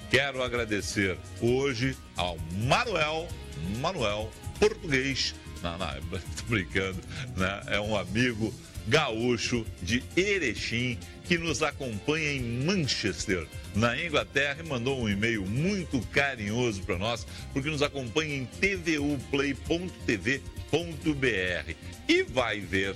Quero agradecer hoje ao Manuel Português, não, tô brincando, né? É um amigo gaúcho de Erechim que nos acompanha em Manchester, na Inglaterra, e mandou um e-mail muito carinhoso para nós, porque nos acompanha em tvuplay.tv.br e vai ver,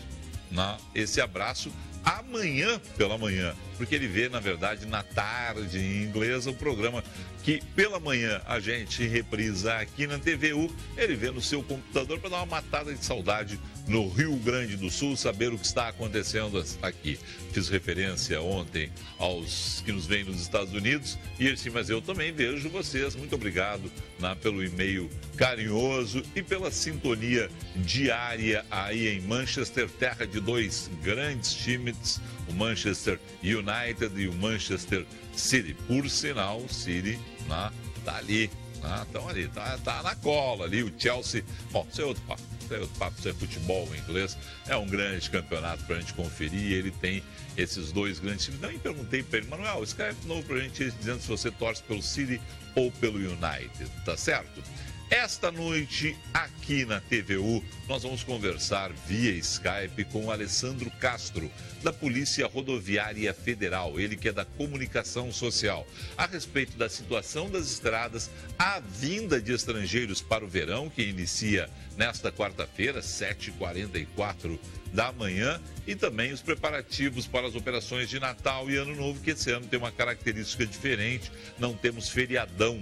né, esse abraço amanhã pela manhã, porque ele vê, na verdade, na tarde em inglês, o programa que pela manhã a gente reprisa aqui na TVU, ele vê no seu computador para dar uma matada de saudade no Rio Grande do Sul, saber o que está acontecendo aqui. Fiz referência ontem aos que nos veem nos Estados Unidos e ele disse, mas eu também vejo vocês. Muito obrigado, né, pelo e-mail carinhoso e pela sintonia diária aí em Manchester, terra de dois grandes times, o Manchester United e o Manchester City. Por sinal, o City, né, tá ali, estão ali, tá na cola ali, o Chelsea. Bom, isso é outro papo. Isso é futebol inglês, é um grande campeonato para a gente conferir. Ele tem esses dois grandes times. Nem perguntei para ele, Manuel, escreve de novo para a gente dizendo se você torce pelo City ou pelo United, tá certo? Esta noite, aqui na TVU, nós vamos conversar via Skype com o Alessandro Castro, da Polícia Rodoviária Federal, ele que é da Comunicação Social, a respeito da situação das estradas, a vinda de estrangeiros para o verão, que inicia nesta quarta-feira, 7h44 da manhã, e também os preparativos para as operações de Natal e Ano Novo, que esse ano tem uma característica diferente, não temos feriadão,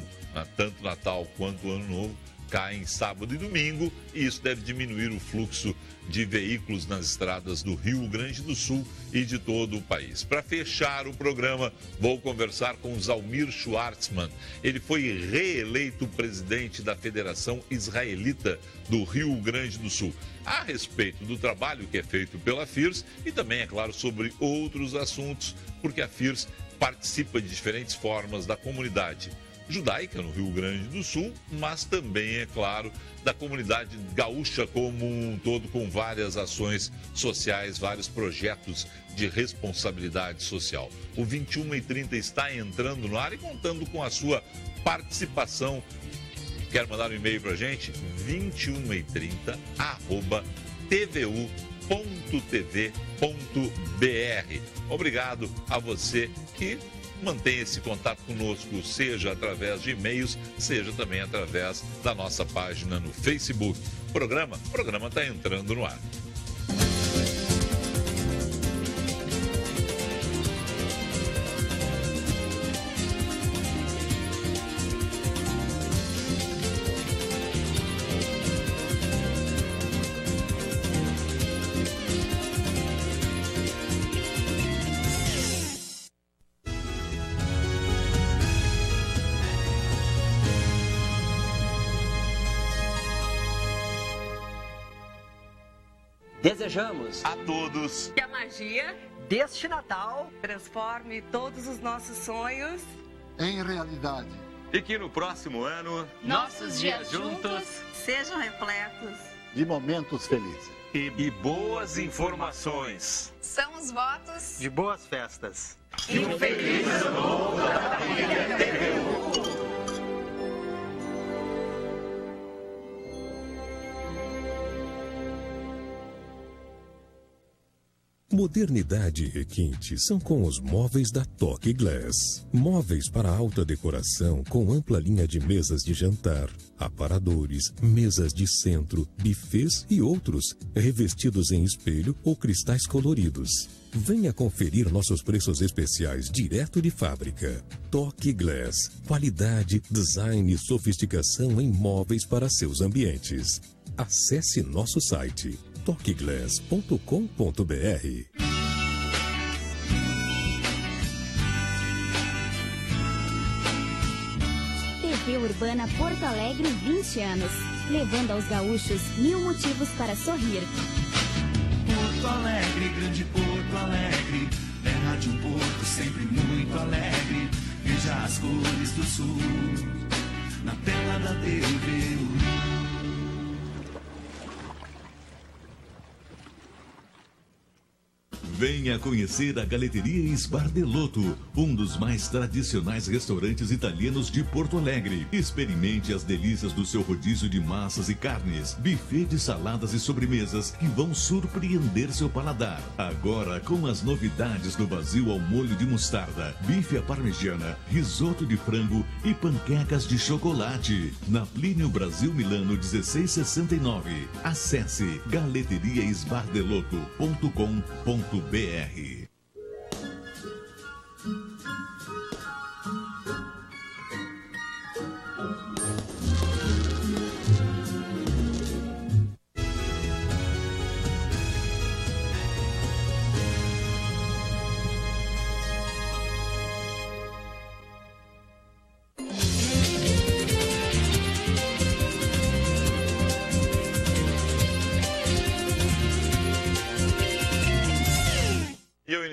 tanto Natal quanto Ano Novo caem sábado e domingo, e isso deve diminuir o fluxo de veículos nas estradas do Rio Grande do Sul e de todo o país. Para fechar o programa, vou conversar com Zalmir Schwartzman. Ele foi reeleito presidente da Federação Israelita do Rio Grande do Sul, a respeito do trabalho que é feito pela FIRS e também, é claro, sobre outros assuntos, porque a FIRS participa de diferentes formas da comunidade judaica no Rio Grande do Sul, mas também, é claro, da comunidade gaúcha como um todo, com várias ações sociais, vários projetos de responsabilidade social. O 21h30 está entrando no ar e contando com a sua participação. Quer mandar um e-mail para a gente? 21h30@tvu.tv.br. Obrigado a você que mantenha esse contato conosco, seja através de e-mails, seja também através da nossa página no Facebook. O programa está entrando no ar. Desejamos a todos que a magia deste Natal transforme todos os nossos sonhos em realidade. E que no próximo ano nossos dias juntos sejam repletos de momentos felizes e boas informações. São os votos de boas festas. E um feliz ano novo da família TVU. Modernidade e requinte são com os móveis da Toque Glass. Móveis para alta decoração com ampla linha de mesas de jantar, aparadores, mesas de centro, bufês e outros, revestidos em espelho ou cristais coloridos. Venha conferir nossos preços especiais direto de fábrica. Toque Glass. Qualidade, design e sofisticação em móveis para seus ambientes. Acesse nosso site toqueglass.com.br. TV Urbana Porto Alegre, 20 anos, levando aos gaúchos 1000 motivos para sorrir. Porto Alegre, grande Porto Alegre, terra de um porto sempre muito alegre. Veja as cores do sul na tela da TVU. Venha conhecer a Galeteria Sbardelotto, um dos mais tradicionais restaurantes italianos de Porto Alegre. Experimente as delícias do seu rodízio de massas e carnes, buffet de saladas e sobremesas que vão surpreender seu paladar. Agora com as novidades do Basil ao molho de mostarda, bife à parmegiana, risoto de frango e panquecas de chocolate. Na Plínio Brasil Milano 1669. Acesse galeteriaesbardelotto.com.br.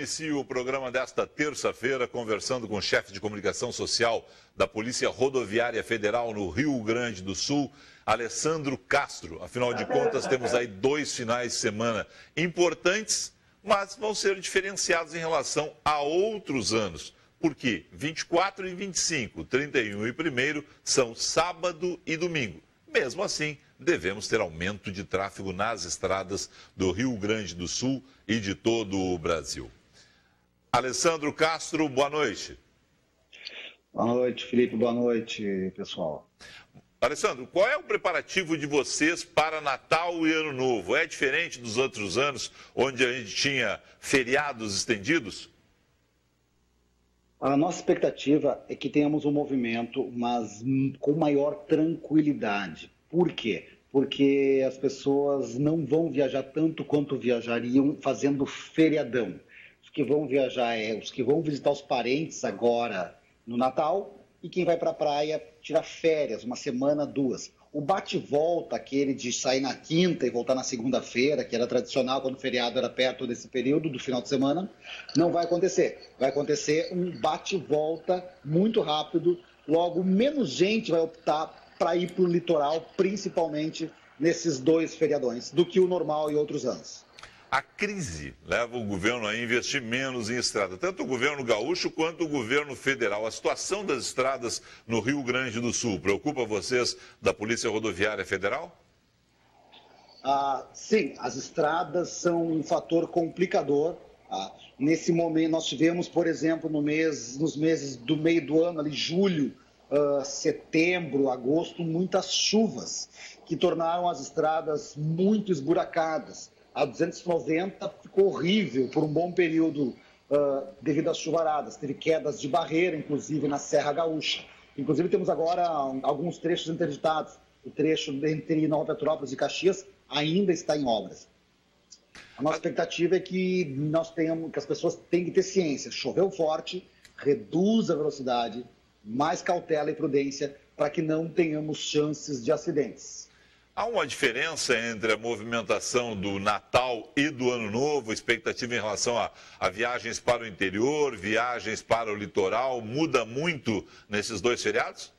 Inicio o programa desta terça-feira conversando com o chefe de comunicação social da Polícia Rodoviária Federal no Rio Grande do Sul, Alessandro Castro. Afinal de contas, temos aí 2 finais de semana importantes, mas vão ser diferenciados em relação a outros anos. Porque 24 e 25, 31 e 1º são sábado e domingo. Mesmo assim, devemos ter aumento de tráfego nas estradas do Rio Grande do Sul e de todo o Brasil. Alessandro Castro, boa noite. Boa noite, Felipe. Boa noite, pessoal. Alessandro, qual é o preparativo de vocês para Natal e Ano Novo? É diferente dos outros anos, onde a gente tinha feriados estendidos? A nossa expectativa é que tenhamos um movimento, mas com maior tranquilidade. Por quê? Porque as pessoas não vão viajar tanto quanto viajariam fazendo feriadão. Os que vão viajar os que vão visitar os parentes agora no Natal e quem vai para a praia tirar férias, uma semana, 2. O bate-volta, aquele de sair na quinta e voltar na segunda-feira, que era tradicional quando o feriado era perto desse período, do final de semana, não vai acontecer. Vai acontecer um bate-volta muito rápido, logo menos gente vai optar para ir para o litoral, principalmente nesses 2 feriadões, do que o normal em outros anos. A crise leva o governo a investir menos em estrada, tanto o governo gaúcho quanto o governo federal. A situação das estradas no Rio Grande do Sul preocupa vocês da Polícia Rodoviária Federal? Sim, as estradas são um fator complicador. Nesse momento, nós tivemos, por exemplo, nos meses do meio do ano, ali, julho, setembro, agosto, muitas chuvas que tornaram as estradas muito esburacadas. A 290 ficou horrível por um bom período devido às chuvaradas. Teve quedas de barreira, inclusive, na Serra Gaúcha. Inclusive, temos agora alguns trechos interditados. O trecho entre Nova Petrópolis e Caxias ainda está em obras. A nossa expectativa é que que as pessoas tenham que ter ciência. Choveu forte, reduz a velocidade, mais cautela e prudência para que não tenhamos chances de acidentes. Há uma diferença entre a movimentação do Natal e do Ano Novo, expectativa em relação a viagens para o interior, viagens para o litoral, muda muito nesses 2 feriados?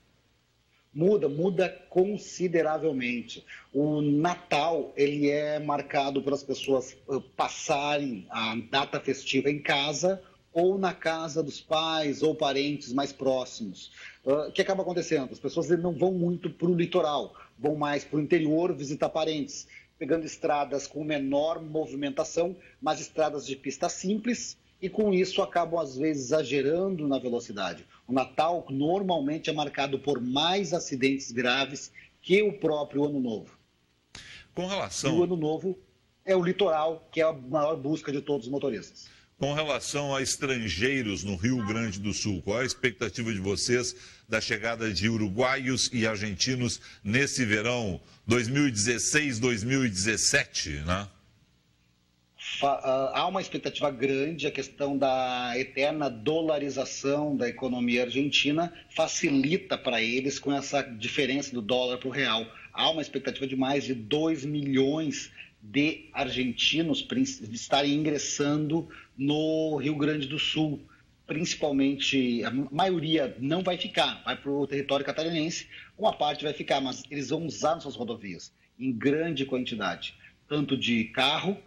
Muda consideravelmente. O Natal, ele é marcado pelas pessoas passarem a data festiva em casa ou na casa dos pais ou parentes mais próximos. O que acaba acontecendo? As pessoas não vão muito para o litoral, vão mais para o interior visitar parentes, pegando estradas com menor movimentação, mas estradas de pista simples, e com isso acabam, às vezes, exagerando na velocidade. O Natal normalmente é marcado por mais acidentes graves que o próprio Ano Novo. Com relação... E o Ano Novo é o litoral, que é a maior busca de todos os motoristas. Com relação a estrangeiros no Rio Grande do Sul, qual é a expectativa de vocês da chegada de uruguaios e argentinos nesse verão 2016-2017, né? Há uma expectativa grande, a questão da eterna dolarização da economia argentina facilita para eles com essa diferença do dólar para o real. Há uma expectativa de mais de 2 milhões de argentinos estarem ingressando no Rio Grande do Sul. Principalmente, a maioria não vai ficar, vai para o território catarinense, uma parte vai ficar, mas eles vão usar nossas rodovias em grande quantidade, tanto de carro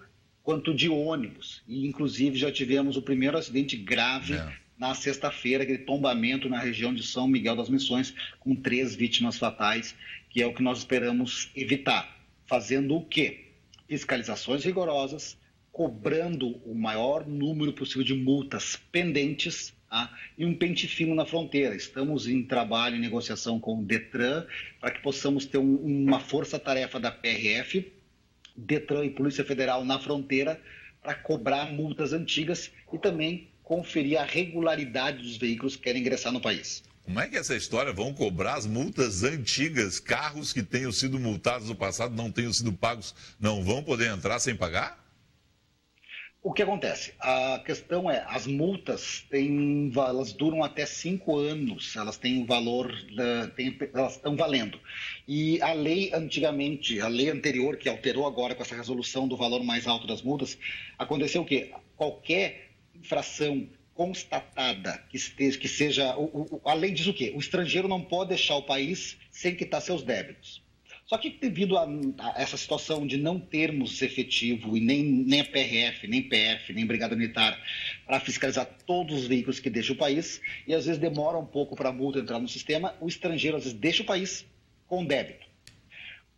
quanto de ônibus. E, inclusive, já tivemos o primeiro acidente grave na sexta-feira, aquele tombamento na região de São Miguel das Missões, com 3 vítimas fatais, que é o que nós esperamos evitar. Fazendo o quê? Fiscalizações rigorosas, cobrando o maior número possível de multas pendentes, e um pente fino na fronteira. Estamos em trabalho e negociação com o Detran para que possamos ter uma força-tarefa da PRF, Detran e Polícia Federal na fronteira para cobrar multas antigas e também conferir a regularidade dos veículos que querem ingressar no país. Como é que é essa história? Vão cobrar as multas antigas? Carros que tenham sido multados no passado, não tenham sido pagos, não vão poder entrar sem pagar? O que acontece? A questão é, as multas elas duram até 5 anos, elas têm o valor, elas estão valendo. E a lei antigamente, a lei anterior, que alterou agora com essa resolução do valor mais alto das multas, aconteceu o quê? Qualquer infração constatada que seja... A lei diz o quê? O estrangeiro não pode deixar o país sem quitar seus débitos. Só que devido a essa situação de não termos efetivo e nem a PRF, nem PF, nem Brigada Militar para fiscalizar todos os veículos que deixam o país, e às vezes demora um pouco para a multa entrar no sistema, o estrangeiro às vezes deixa o país com débito.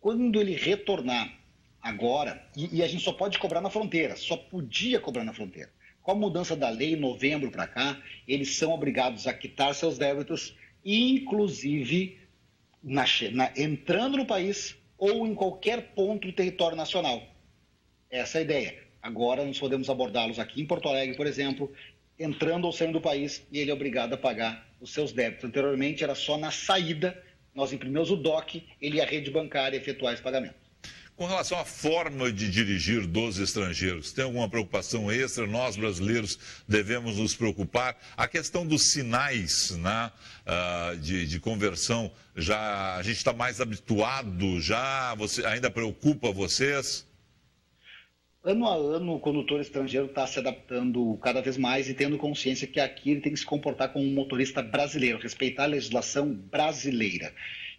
Quando ele retornar agora, e a gente só pode cobrar na fronteira, só podia cobrar na fronteira. Com a mudança da lei em novembro para cá, eles são obrigados a quitar seus débitos, inclusive entrando no país ou em qualquer ponto do território nacional. Essa é a ideia. Agora nós podemos abordá-los aqui em Porto Alegre, por exemplo, entrando ou saindo do país, e ele é obrigado a pagar os seus débitos. Anteriormente era só na saída, nós imprimimos o DOC, ele ia à rede bancária efetuar esse pagamento. Com relação à forma de dirigir dos estrangeiros, tem alguma preocupação extra? Nós, brasileiros, devemos nos preocupar. A questão dos sinais, né, de conversão, a gente está mais habituado já? Ainda preocupa vocês? Ano a ano, o condutor estrangeiro está se adaptando cada vez mais e tendo consciência que aqui ele tem que se comportar como um motorista brasileiro, respeitar a legislação brasileira.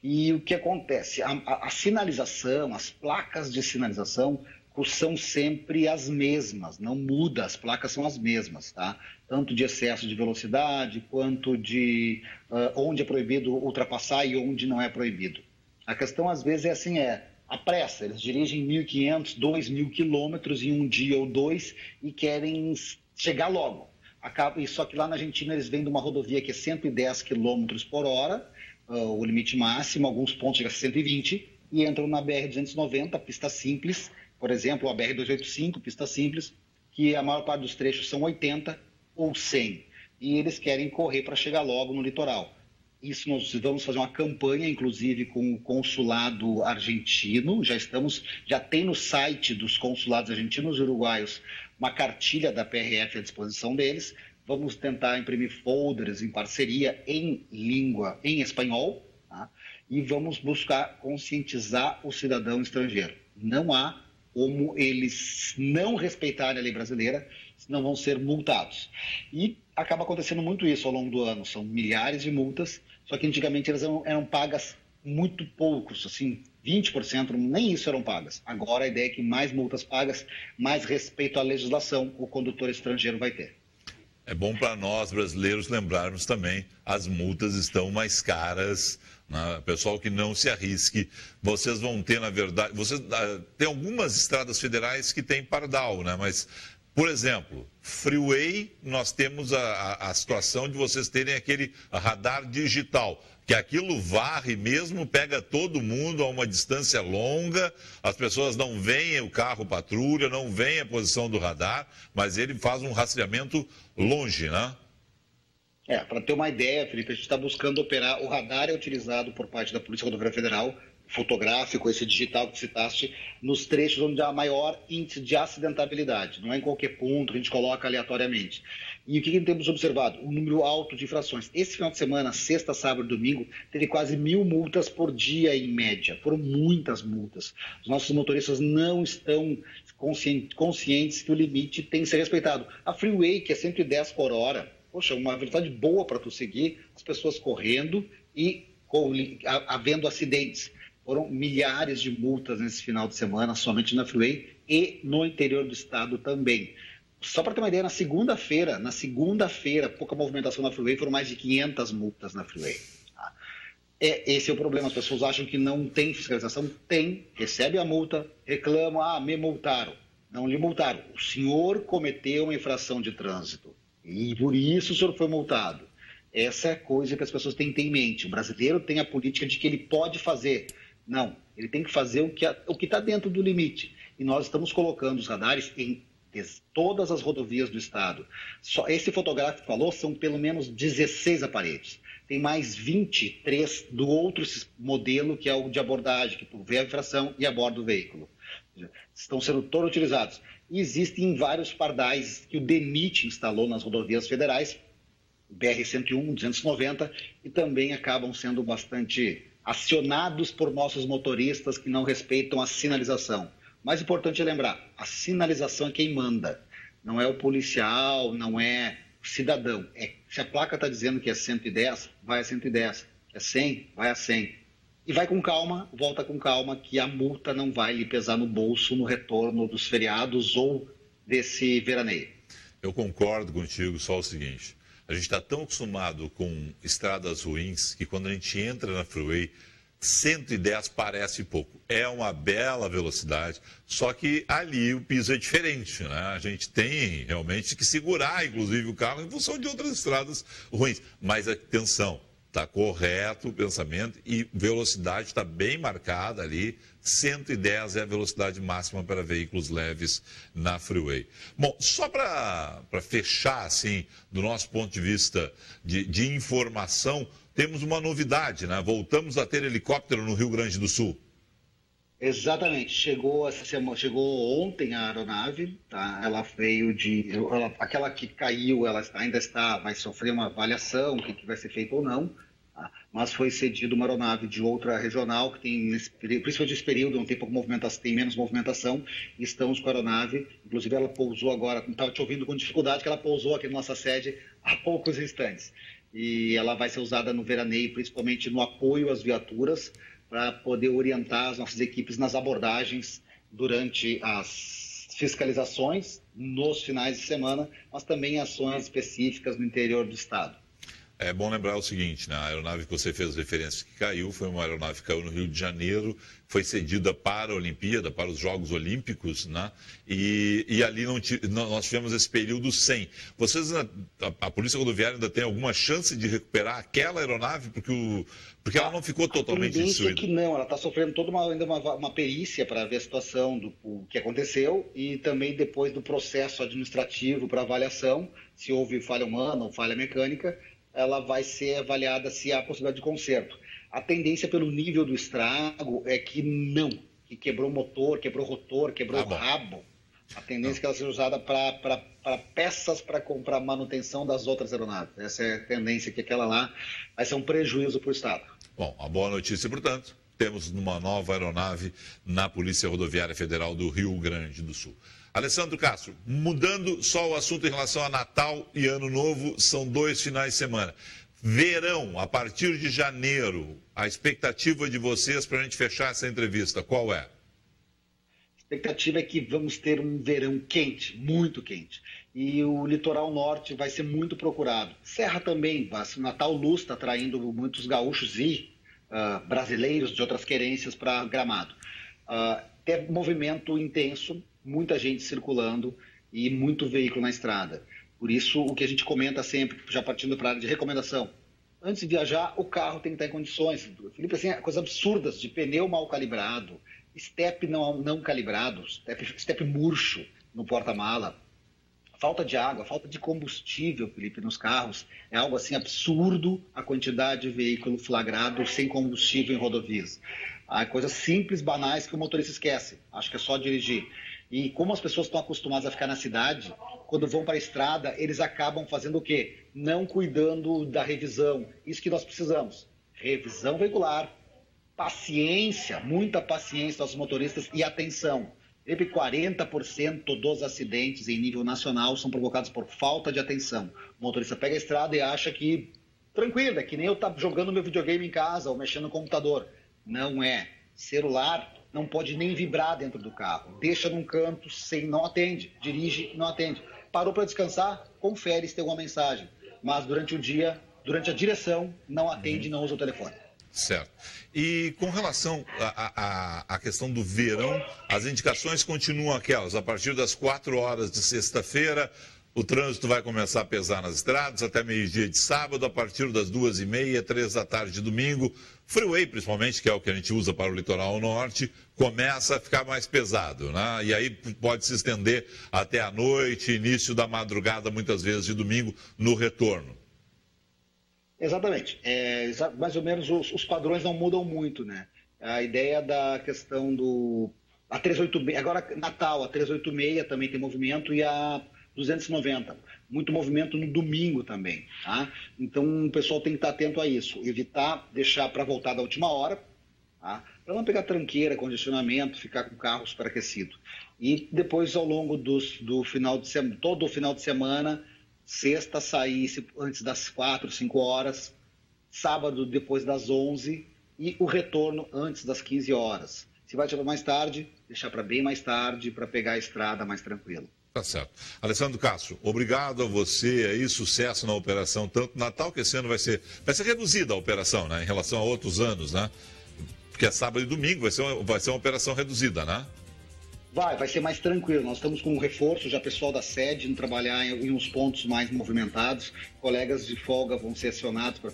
E o que acontece? A sinalização, as placas de sinalização são sempre as mesmas, não muda, as placas são as mesmas, tá? Tanto de excesso de velocidade, quanto de onde é proibido ultrapassar e onde não é proibido. A questão, às vezes, é assim, a pressa. Eles dirigem 1.500, 2.000 quilômetros em um dia ou dois e querem chegar logo. Só que lá na Argentina eles vêm de uma rodovia que é 110 quilômetros por hora, o limite máximo, alguns pontos chega a 120, e entram na BR-290, pista simples, por exemplo, a BR-285, pista simples, que a maior parte dos trechos são 80 ou 100, e eles querem correr para chegar logo no litoral. Isso nós vamos fazer uma campanha, inclusive, com o consulado argentino, já tem no site dos consulados argentinos e uruguaios uma cartilha da PRF à disposição deles. Vamos tentar imprimir folders em parceria em língua, em espanhol, tá? E vamos buscar conscientizar o cidadão estrangeiro. Não há como eles não respeitarem a lei brasileira, senão vão ser multados. E acaba acontecendo muito isso ao longo do ano. São milhares de multas, só que antigamente elas eram pagas muito poucos, assim, 20%, nem isso eram pagas. Agora a ideia é que mais multas pagas, mais respeito à legislação o condutor estrangeiro vai ter. É bom para nós, brasileiros, lembrarmos também, as multas estão mais caras, né? Pessoal que não se arrisque, vocês vão ter, na verdade, tem algumas estradas federais que tem pardal, né? Mas, por exemplo, freeway, nós temos a situação de vocês terem aquele radar digital, que aquilo varre mesmo, pega todo mundo a uma distância longa, as pessoas não veem o carro patrulha, não veem a posição do radar, mas ele faz um rastreamento longe, né? Para ter uma ideia, Felipe, a gente está buscando operar, o radar é utilizado por parte da Polícia Rodoviária Federal, fotográfico, esse digital que citaste, nos trechos onde há maior índice de acidentabilidade. Não é em qualquer ponto, a gente coloca aleatoriamente. E o que temos observado? Um número alto de infrações. Esse final de semana, sexta, sábado e domingo, teve quase 1.000 multas por dia em média. Foram muitas multas. Os nossos motoristas não estão conscientes que o limite tem que ser respeitado. A freeway, que é 110 por hora, poxa, uma velocidade boa para tu seguir, as pessoas correndo e havendo acidentes. Foram milhares de multas nesse final de semana, somente na freeway, e no interior do estado também. Só para ter uma ideia, na segunda-feira, pouca movimentação na Freeway, foram mais de 500 multas na Freeway. Tá? Esse é o problema, as pessoas acham que não tem fiscalização. Tem, recebe a multa, reclama, me multaram. Não lhe multaram. O senhor cometeu uma infração de trânsito e por isso o senhor foi multado. Essa é a coisa que as pessoas têm que ter em mente. O brasileiro tem a política de que ele pode fazer. Não, ele tem que fazer o que está dentro do limite. E nós estamos colocando os radares em todas as rodovias do estado. Só esse fotográfico que falou são pelo menos 16 aparelhos. Tem mais 23 do outro modelo, que é o de abordagem, que vê a infração e aborda o veículo. Estão sendo todos utilizados. E existem vários pardais que o DENIT instalou nas rodovias federais, BR-101, 290, e também acabam sendo bastante acionados por nossos motoristas que não respeitam a sinalização. Mais importante é lembrar, a sinalização é quem manda. Não é o policial, não é o cidadão. Se a placa está dizendo que é 110, vai a 110. É 100, vai a 100. E vai com calma, volta com calma, que a multa não vai lhe pesar no bolso no retorno dos feriados ou desse veraneio. Eu concordo contigo, só o seguinte. A gente está tão acostumado com estradas ruins que quando a gente entra na Freeway, 110 parece pouco. É uma bela velocidade, só que ali o piso é diferente, né? A gente tem realmente que segurar, inclusive, o carro em função de outras estradas ruins. Mas atenção, está correto o pensamento e velocidade está bem marcada ali. 110 é a velocidade máxima para veículos leves na Freeway. Bom, só para fechar, assim, do nosso ponto de vista de informação, temos uma novidade, né? Voltamos a ter helicóptero no Rio Grande do Sul. Exatamente. Chegou ontem a aeronave, tá? Ela veio aquela que caiu, ela ainda vai sofrer uma avaliação, o que vai ser feito ou não, tá? Mas foi cedido uma aeronave de outra regional, que tem, principalmente nesse período, não tem pouca movimentação, tem menos movimentação, e estamos com a aeronave, inclusive ela pousou agora, estava te ouvindo com dificuldade, que ela pousou aqui na nossa sede há poucos instantes. E ela vai ser usada no veraneio, principalmente no apoio às viaturas, para poder orientar as nossas equipes nas abordagens durante as fiscalizações, nos finais de semana, mas também ações específicas no interior do estado. É bom lembrar o seguinte, né? A aeronave que você fez referência que caiu, foi uma aeronave que caiu no Rio de Janeiro, foi cedida para a Olimpíada, para os Jogos Olímpicos, né? E ali nós tivemos esse período sem. Vocês, a Polícia Rodoviária ainda tem alguma chance de recuperar aquela aeronave? Porque ela não ficou totalmente destruída. É que não, ela está sofrendo toda uma perícia para ver a situação do que aconteceu e também depois do processo administrativo para avaliação, se houve falha humana ou falha mecânica, ela vai ser avaliada se há possibilidade de conserto. A tendência pelo nível do estrago é que não, que quebrou o motor, quebrou o rotor, quebrou o rabo. A tendência é que ela seja usada para peças para comprar manutenção das outras aeronaves. Essa é a tendência, que aquela lá vai ser um prejuízo para o Estado. Bom, a boa notícia, portanto, temos uma nova aeronave na Polícia Rodoviária Federal do Rio Grande do Sul. Alessandro Castro, mudando só o assunto em relação a Natal e Ano Novo, são 2 finais de semana. Verão, a partir de janeiro, a expectativa de vocês para a gente fechar essa entrevista, qual é? A expectativa é que vamos ter um verão quente, muito quente. E o litoral norte vai ser muito procurado. Serra também, o Natal Luz está atraindo muitos gaúchos e brasileiros de outras querências para Gramado. Tem movimento intenso, muita gente circulando e muito veículo na estrada. Por isso, o que a gente comenta sempre, já partindo para a área de recomendação, antes de viajar, o carro tem que estar em condições. Felipe, assim, coisas absurdas de pneu mal calibrado, estepe não calibrado, estepe murcho no porta-mala, falta de água, falta de combustível, Felipe, nos carros. É algo assim absurdo a quantidade de veículo flagrado sem combustível em rodovias. Há coisas simples, banais, que o motorista esquece. Acho que é só dirigir. E como as pessoas estão acostumadas a ficar na cidade, quando vão para a estrada, eles acabam fazendo o quê? Não cuidando da revisão. Isso que nós precisamos. Revisão veicular, paciência, muita paciência aos motoristas e atenção. 40% dos acidentes em nível nacional são provocados por falta de atenção. O motorista pega a estrada e acha que, tranquilo, é que nem eu estar jogando meu videogame em casa ou mexendo no computador. Não é. Celular não pode nem vibrar dentro do carro. Deixa num canto, não atende. Dirige, não atende. Parou para descansar, confere se tem alguma mensagem. Mas durante o dia, durante a direção, não atende, não usa o telefone. Certo. E com relação à questão do verão, as indicações continuam aquelas. A partir das 4 horas de sexta-feira, o trânsito vai começar a pesar nas estradas até meio-dia de sábado, a partir das 2h30, 3 da tarde de domingo. Freeway, principalmente, que é o que a gente usa para o litoral norte, começa a ficar mais pesado, né? E aí pode se estender até a noite, início da madrugada, muitas vezes de domingo, no retorno. Exatamente. Mais ou menos os padrões não mudam muito, né? A ideia da questão a 386, agora Natal, a 386 também tem movimento e a 290. Muito movimento no domingo também, tá? Então o pessoal tem que estar atento a isso. Evitar deixar para voltar da última hora, tá? Para não pegar tranqueira, congestionamento, ficar com o carro superaquecido. E depois, ao longo do final de semana, todo o final de semana, sexta sair antes das 4, 5 horas, sábado depois das 11 e o retorno antes das 15 horas. Se vai chegar mais tarde, deixar para bem mais tarde, para pegar a estrada mais tranquilo. Tá certo. Alessandro Castro, obrigado a você aí, sucesso na operação, tanto Natal, que esse ano vai ser reduzida a operação, né, em relação a outros anos, né? Porque é sábado e domingo, vai ser uma operação reduzida, né? Vai ser mais tranquilo. Nós estamos com um reforço, já pessoal da sede, indo trabalhar em uns pontos mais movimentados. Colegas de folga vão ser acionados para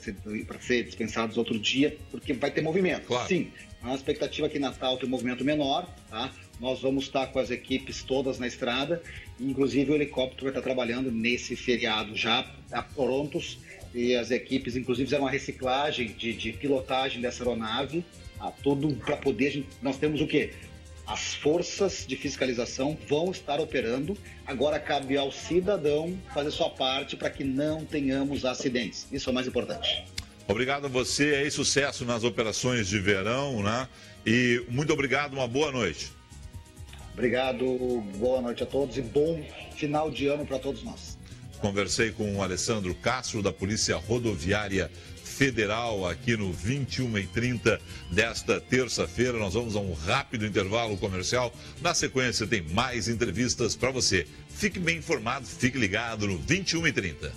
ser dispensados outro dia, porque vai ter movimento. Claro. Sim, a expectativa que Natal tem um movimento menor, tá? Nós vamos estar com as equipes todas na estrada, inclusive o helicóptero vai estar trabalhando nesse feriado já prontos, e as equipes inclusive fizeram uma reciclagem de pilotagem dessa aeronave, tudo para poder, nós temos o quê? As forças de fiscalização vão estar operando, agora cabe ao cidadão fazer sua parte para que não tenhamos acidentes, isso é o mais importante. Obrigado a você e sucesso nas operações de verão, né? E muito obrigado, uma boa noite. Obrigado, boa noite a todos e bom final de ano para todos nós. Conversei com o Alessandro Castro, da Polícia Rodoviária Federal, aqui no 21h30 desta terça-feira. Nós vamos a um rápido intervalo comercial. Na sequência tem mais entrevistas para você. Fique bem informado, fique ligado no 21h30.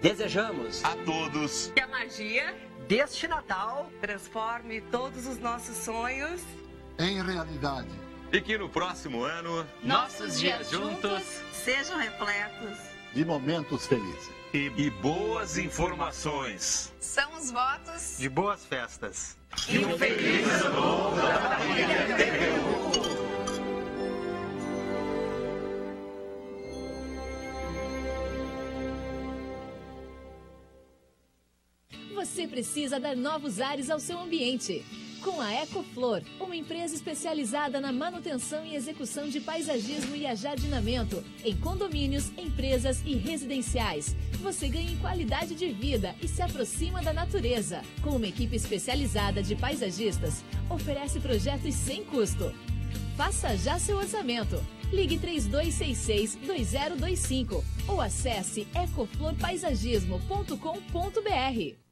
Desejamos a todos que a magia deste Natal transforme todos os nossos sonhos em realidade. E que no próximo ano nossos dias juntos sejam repletos de momentos felizes e boas informações. São os votos de boas festas. E um feliz ano novo da família TVU. Você precisa dar novos ares ao seu ambiente. Com a Ecoflor, uma empresa especializada na manutenção e execução de paisagismo e ajardinamento em condomínios, empresas e residenciais, você ganha em qualidade de vida e se aproxima da natureza. Com uma equipe especializada de paisagistas, oferece projetos sem custo. Faça já seu orçamento. Ligue 3266-2025 ou acesse ecoflorpaisagismo.com.br.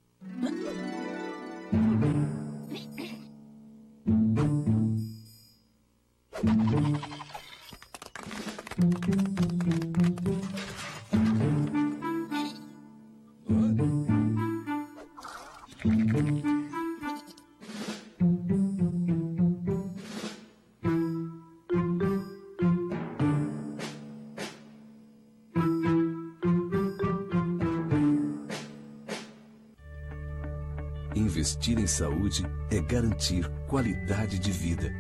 Investir em saúde é garantir qualidade de vida.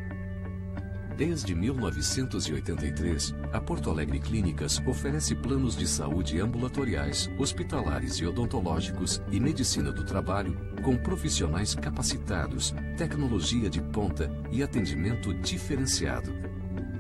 Desde 1983, a Porto Alegre Clínicas oferece planos de saúde ambulatoriais, hospitalares e odontológicos e medicina do trabalho com profissionais capacitados, tecnologia de ponta e atendimento diferenciado.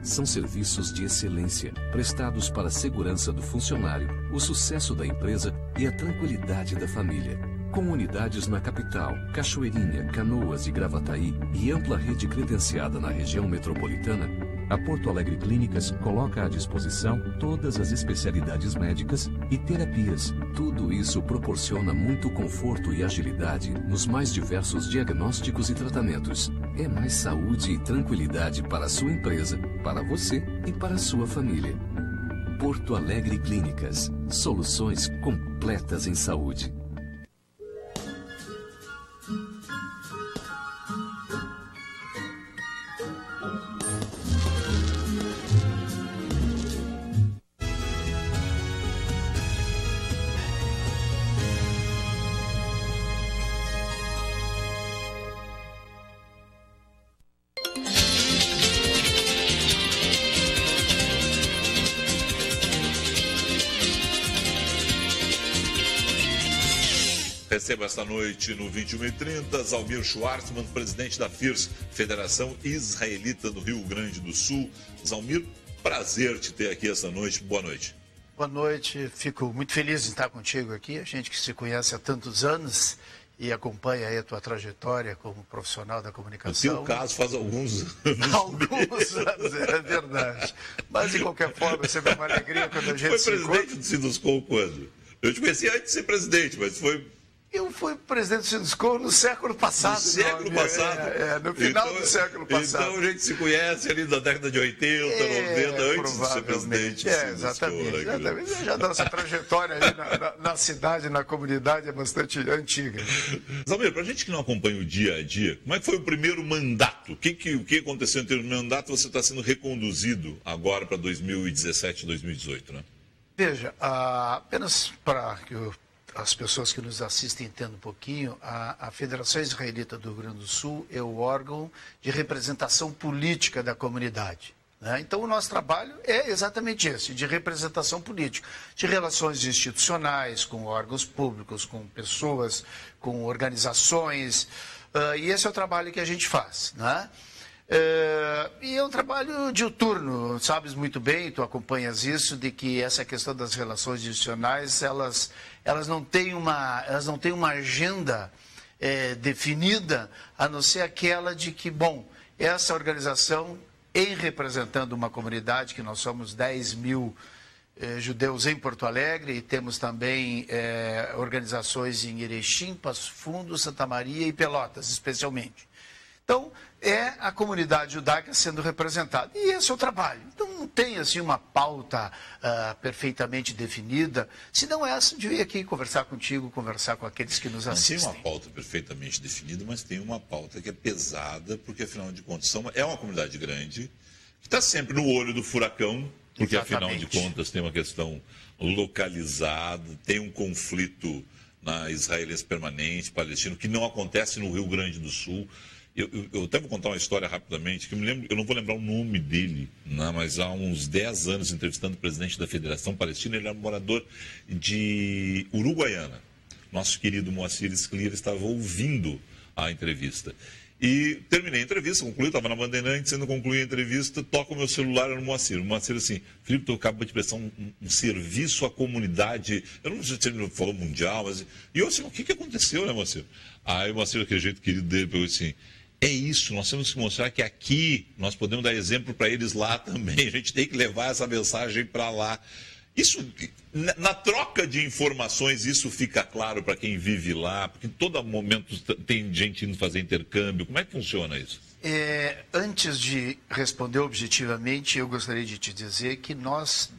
São serviços de excelência, prestados para a segurança do funcionário, o sucesso da empresa e a tranquilidade da família. Com unidades na capital, Cachoeirinha, Canoas e Gravataí e ampla rede credenciada na região metropolitana, a Porto Alegre Clínicas coloca à disposição todas as especialidades médicas e terapias. Tudo isso proporciona muito conforto e agilidade nos mais diversos diagnósticos e tratamentos. É mais saúde e tranquilidade para a sua empresa, para você e para a sua família. Porto Alegre Clínicas. Soluções completas em saúde. Receba esta noite no 21h30 Zalmir Schwartzman, presidente da FIRS, Federação Israelita do Rio Grande do Sul. Zalmir, prazer te ter aqui esta noite. Boa noite. Boa noite, fico muito feliz em estar contigo aqui. A gente que se conhece há tantos anos e acompanha aí a tua trajetória como profissional da comunicação. No teu caso, faz alguns anos. Alguns anos, é verdade. Mas, de qualquer forma, é sempre uma alegria quando a gente se encontra. Foi presidente do Sinduscom quando? Eu te conheci antes de ser presidente, mas foi... Eu fui presidente do Sinduscom no século passado. No século passado? No final do século passado. Então a gente se conhece ali da década de 80, 90, antes de ser presidente. Exatamente. Já nossa trajetória ali na cidade, na comunidade, é bastante antiga. Zalmir, para a gente que não acompanha o dia a dia, como é que foi o primeiro mandato? O que aconteceu em termos de mandato? Você está sendo reconduzido agora para 2017, 2018, né? Veja, apenas para que as pessoas que nos assistem entendam um pouquinho, a Federação Israelita do Rio Grande do Sul é o órgão de representação política da comunidade, né? Então, o nosso trabalho é exatamente esse, de representação política, de relações institucionais, com órgãos públicos, com pessoas, com organizações, e esse é o trabalho que a gente faz, né? E é um trabalho diuturno, sabes muito bem, tu acompanhas isso, de que essa questão das relações institucionais, elas não têm uma agenda definida, a não ser aquela de que, bom, essa organização, em representando uma comunidade, que nós somos 10 mil judeus em Porto Alegre, e temos também organizações em Erechim, Passo Fundo, Santa Maria e Pelotas, especialmente. Então, é a comunidade judaica sendo representada. E esse é o trabalho. Então, não tem assim uma pauta perfeitamente definida. Se não essa, eu devia aqui conversar contigo, conversar com aqueles que nos assistem. Não tem uma pauta perfeitamente definida, mas tem uma pauta que é pesada, porque, afinal de contas, é uma comunidade grande, que está sempre no olho do furacão, porque, afinal de contas, tem uma questão localizada, tem um conflito na israelense permanente, palestino, que não acontece no Rio Grande do Sul. Eu até vou contar uma história rapidamente, que eu não vou lembrar o nome dele, né, mas há uns 10 anos, entrevistando o presidente da Federação Palestina, ele era morador de Uruguaiana. Nosso querido Moacir Scliar estava ouvindo a entrevista. E terminei a entrevista, concluí, estava na Bandeirantes, sendo concluí a entrevista, toco o meu celular no Moacir. O Moacir assim, Felipe, tu acabou de prestar um serviço à comunidade, eu não sei se ele falou mundial, mas... E eu assim, o que aconteceu, né, Moacir? Aí o Moacir, aquele jeito querido dele, pegou assim... É isso, nós temos que mostrar que aqui nós podemos dar exemplo para eles lá também. A gente tem que levar essa mensagem para lá. Isso, na troca de informações, isso fica claro para quem vive lá, porque em todo momento tem gente indo fazer intercâmbio. Como é que funciona isso? Antes de responder objetivamente, eu gostaria de te dizer que nós,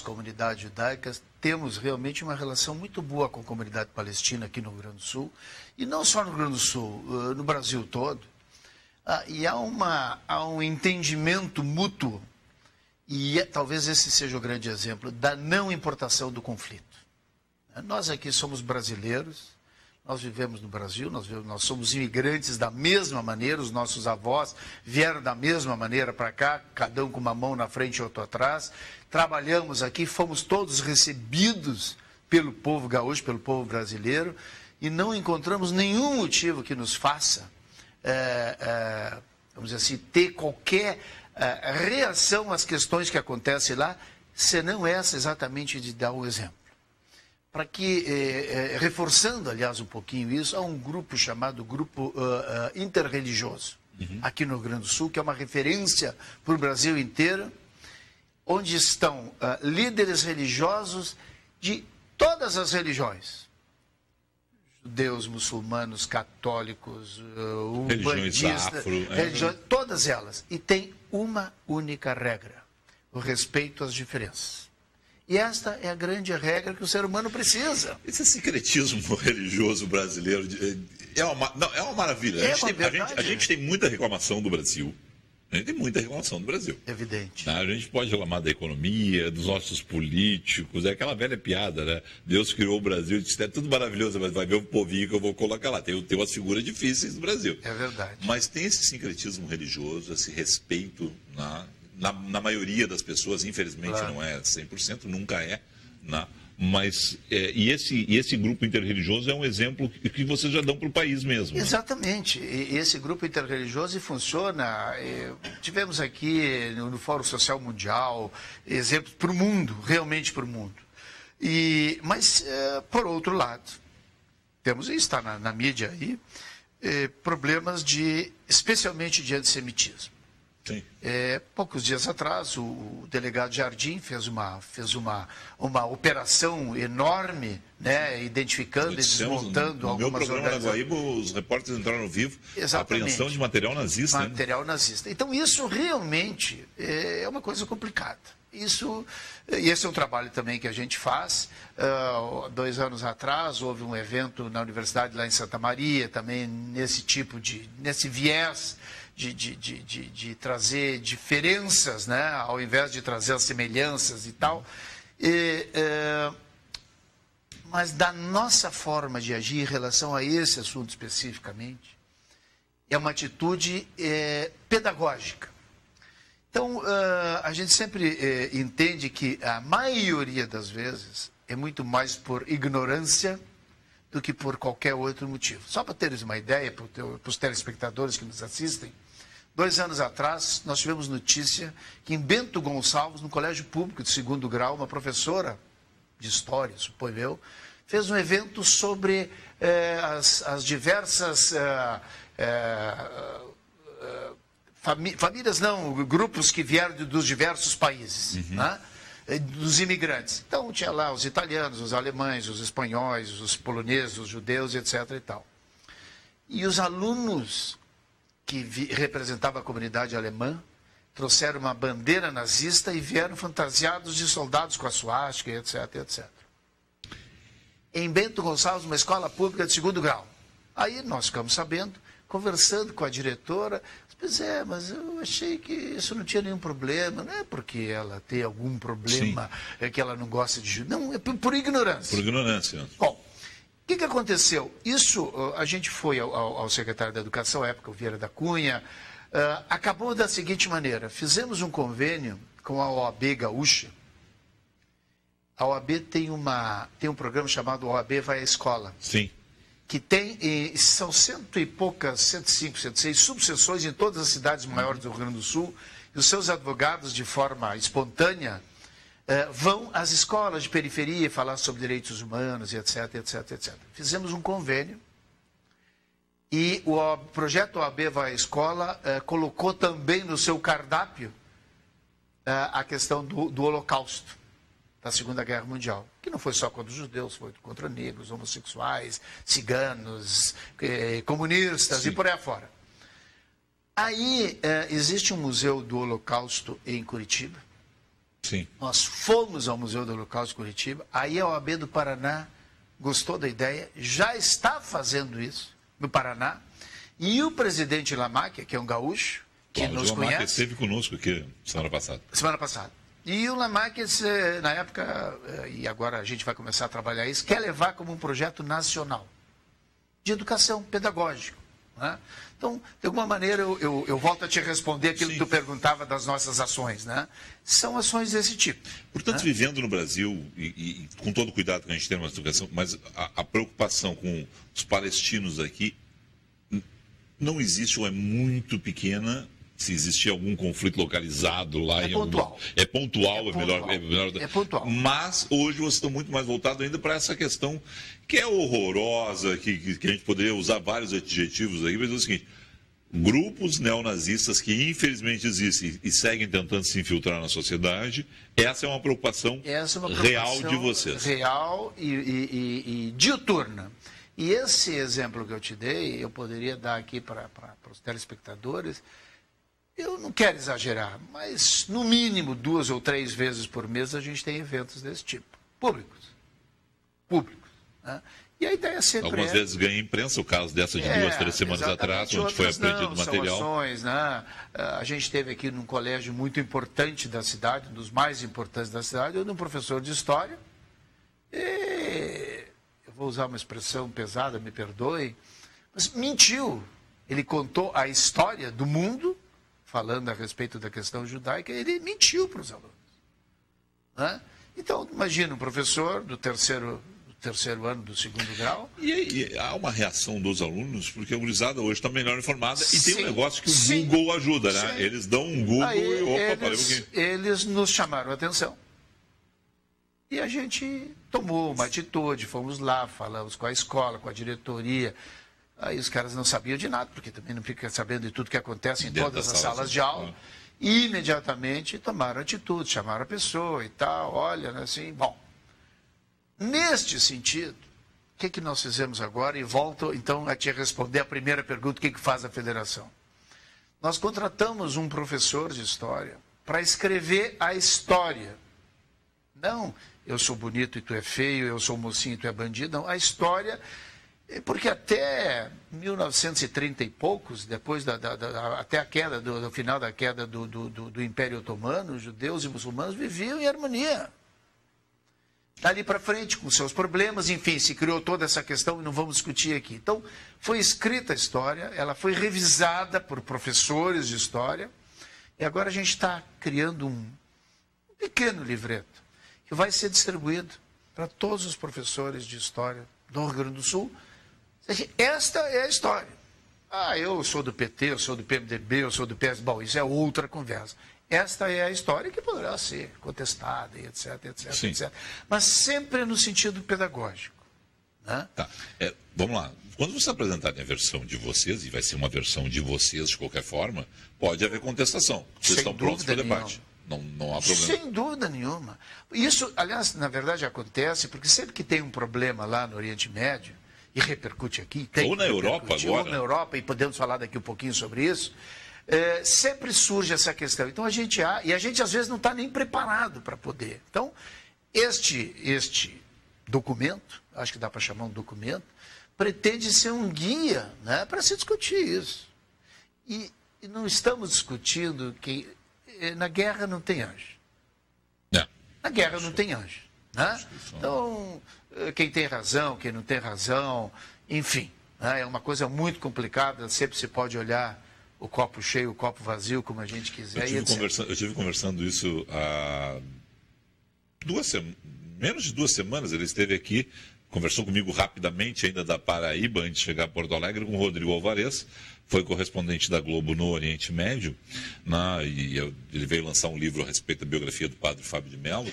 comunidade judaica, temos realmente uma relação muito boa com a comunidade palestina aqui no Rio Grande do Sul, e não só no Rio Grande do Sul, no Brasil todo. E há um entendimento mútuo, e talvez esse seja o grande exemplo, da não importação do conflito. Nós aqui somos brasileiros, nós vivemos no Brasil, nós somos imigrantes da mesma maneira, os nossos avós vieram da mesma maneira para cá, cada um com uma mão na frente e outra atrás, trabalhamos aqui, fomos todos recebidos pelo povo gaúcho, pelo povo brasileiro, e não encontramos nenhum motivo que nos faça vamos dizer assim, ter qualquer reação às questões que acontecem lá, senão essa exatamente de dar o exemplo. para que, reforçando, aliás, um pouquinho isso, há um grupo chamado Grupo Interreligioso, aqui no Rio Grande do Sul, que é uma referência para o Brasil inteiro, onde estão líderes religiosos de todas as religiões. Judeus, muçulmanos, católicos, umbandistas, todas elas. E tem uma única regra, o respeito às diferenças. E esta é a grande regra que o ser humano precisa. Esse sincretismo religioso brasileiro é uma maravilha. A gente tem muita reclamação do Brasil. A gente tem muita reclamação do Brasil. Evidente. A gente pode reclamar da economia, dos nossos políticos, é aquela velha piada, né? Deus criou o Brasil e disse, é tudo maravilhoso, mas vai ver o povinho que eu vou colocar lá. Tem umas figuras difíceis do Brasil. É verdade. Mas tem esse sincretismo religioso, esse respeito na maioria das pessoas, infelizmente claro. Não é 100%, nunca é, mas e esse grupo interreligioso é um exemplo que vocês já dão para o país mesmo. Exatamente. E esse grupo interreligioso funciona. Tivemos aqui no Fórum Social Mundial exemplos para o mundo, realmente para o mundo. Mas, por outro lado, temos, e está na mídia aí, problemas especialmente de antissemitismo. Sim. Poucos dias atrás, o delegado Jardim fez uma operação enorme, né, identificando e desmontando algumas organizações. No meu programa na Guaíba, os repórteres entraram ao vivo. Exatamente. Apreensão de material nazista. Material nazista. Então, isso realmente é uma coisa complicada. E esse é um trabalho também que a gente faz. 2 anos atrás, houve um evento na universidade lá em Santa Maria, também nesse viés de trazer diferenças, né, ao invés de trazer as semelhanças e tal. Mas da nossa forma de agir em relação a esse assunto especificamente, é uma atitude pedagógica. Então, a gente sempre entende que a maioria das vezes é muito mais por ignorância do que por qualquer outro motivo. Só para teres uma ideia, para os telespectadores que nos assistem, 2 anos atrás, nós tivemos notícia que em Bento Gonçalves, no colégio público de 2º grau, uma professora de história, suponho eu, fez um evento sobre as diversas famílias, grupos que vieram dos diversos países, né? Dos imigrantes. Então, tinha lá os italianos, os alemães, os espanhóis, os poloneses, os judeus, etc. e tal. E os alunos que representavam a comunidade alemã trouxeram uma bandeira nazista e vieram fantasiados de soldados com a suástica, etc, etc. Em Bento Gonçalves, uma escola pública de 2º grau. Aí nós ficamos sabendo, conversando com a diretora, pois mas eu achei que isso não tinha nenhum problema, não é porque ela tem algum problema, é que ela não gosta de judeu, não, é por ignorância. Por ignorância. Bom, o que aconteceu? Isso, a gente foi ao secretário da Educação, à época, o Vieira da Cunha, acabou da seguinte maneira, fizemos um convênio com a OAB Gaúcha. A OAB tem um programa chamado OAB Vai à Escola. Sim. Que são 100 e poucas, 105, 106 subseções em todas as cidades maiores do Rio Grande do Sul, e os seus advogados, de forma espontânea, vão às escolas de periferia falar sobre direitos humanos, etc, etc, etc. Fizemos um convênio e o projeto OAB Vai à Escola colocou também no seu cardápio a questão do Holocausto, da Segunda Guerra Mundial, que não foi só contra os judeus, foi contra negros, homossexuais, ciganos, comunistas e por aí afora. Aí existe um museu do Holocausto em Curitiba. Sim. Nós fomos ao Museu do Holocausto em Curitiba, aí a OAB do Paraná gostou da ideia, já está fazendo isso no Paraná, e o presidente Lamáquia, que é um gaúcho, que nos conhece... esteve conosco aqui semana passada. Semana passada. E o Lamáquia, na época, e agora a gente vai começar a trabalhar isso, quer levar como um projeto nacional de educação pedagógica. Né? Então, de alguma maneira, eu volto a te responder aquilo que tu perguntava das nossas ações. Né? São ações desse tipo. Portanto, né? Vivendo no Brasil, e com todo o cuidado que a gente tem na educação, mas a preocupação com os palestinos aqui não existe ou é muito pequena se existia algum conflito localizado lá. É pontual. É pontual, é melhor. É pontual. Mas hoje vocês estão muito mais voltados ainda para essa questão que é horrorosa, que a gente poderia usar vários adjetivos aí, mas é o seguinte: grupos neonazistas que infelizmente existem e seguem tentando se infiltrar na sociedade, essa é uma preocupação, real de vocês. Real e diuturna. E esse exemplo que eu te dei, eu poderia dar aqui para os telespectadores. Eu não quero exagerar, mas no mínimo 2 ou 3 vezes por mês a gente tem eventos desse tipo, públicos. Né? E a ideia sempre algumas vezes ganha imprensa, o caso dessa de 2, 3 semanas atrás, onde foi apreendido material. São ações, né? A gente esteve aqui num colégio muito importante da cidade, um dos mais importantes da cidade, onde um professor de história, eu vou usar uma expressão pesada, me perdoem, mas mentiu. Ele contou a história do mundo, falando a respeito da questão judaica, ele mentiu para os alunos. Né? Então, imagina um professor do terceiro ano do 2º grau. E há uma reação dos alunos, porque a gurizada hoje está melhor informada e tem um negócio que o sim, Google ajuda, né? Sim. Eles dão um Google e opa, eles nos chamaram a atenção. E a gente tomou uma atitude, fomos lá, falamos com a escola, com a diretoria. Aí os caras não sabiam de nada, porque também não fica sabendo de tudo que acontece em todas as salas de aula. E imediatamente tomaram atitude, chamaram a pessoa e tal, olha, né, assim, bom. Neste sentido, o que nós fizemos agora? E volto, então, a te responder a primeira pergunta, o que faz a federação? Nós contratamos um professor de história para escrever a história. Não, eu sou bonito e tu é feio, eu sou mocinho e tu é bandido. Não, a história, porque até 1930 e poucos, depois até a queda, do final da queda do Império Otomano, os judeus e muçulmanos viviam em harmonia. Dali para frente, com seus problemas, enfim, se criou toda essa questão e não vamos discutir aqui. Então, foi escrita a história, ela foi revisada por professores de história, e agora a gente está criando um pequeno livreto que vai ser distribuído para todos os professores de história do Rio Grande do Sul. Esta é a história. Ah, eu sou do PT, eu sou do PMDB, eu sou do PS. Bom, isso é outra conversa. Esta é a história que poderá ser contestada, etc, etc, etc. Mas sempre no sentido pedagógico. Né? Tá. Vamos lá. Quando você apresentar a versão de vocês, e vai ser uma versão de vocês de qualquer forma, pode haver contestação. Vocês estão prontos para o debate. Não há problema. Sem dúvida nenhuma. Isso, aliás, na verdade acontece, porque sempre que tem um problema lá no Oriente Médio, e repercute aqui... Ou na Europa agora. Ou na Europa, e podemos falar daqui um pouquinho sobre isso... sempre surge essa questão. Então, a gente às vezes não está nem preparado para poder. Então, este documento, acho que dá para chamar um documento, pretende ser um guia, né, para se discutir isso. E não estamos discutindo que na guerra não tem anjo. Não. Na guerra não tem anjo. Né? Então, quem tem razão, quem não tem razão, enfim, né, é uma coisa muito complicada, sempre se pode olhar o copo cheio, o copo vazio, como a gente quiser. Eu estive conversando isso há menos de 2 semanas. Ele esteve aqui, conversou comigo rapidamente, ainda da Paraíba, antes de chegar a Porto Alegre, com o Rodrigo Alvarez, foi correspondente da Globo no Oriente Médio, ele veio lançar um livro a respeito da biografia do padre Fábio de Mello,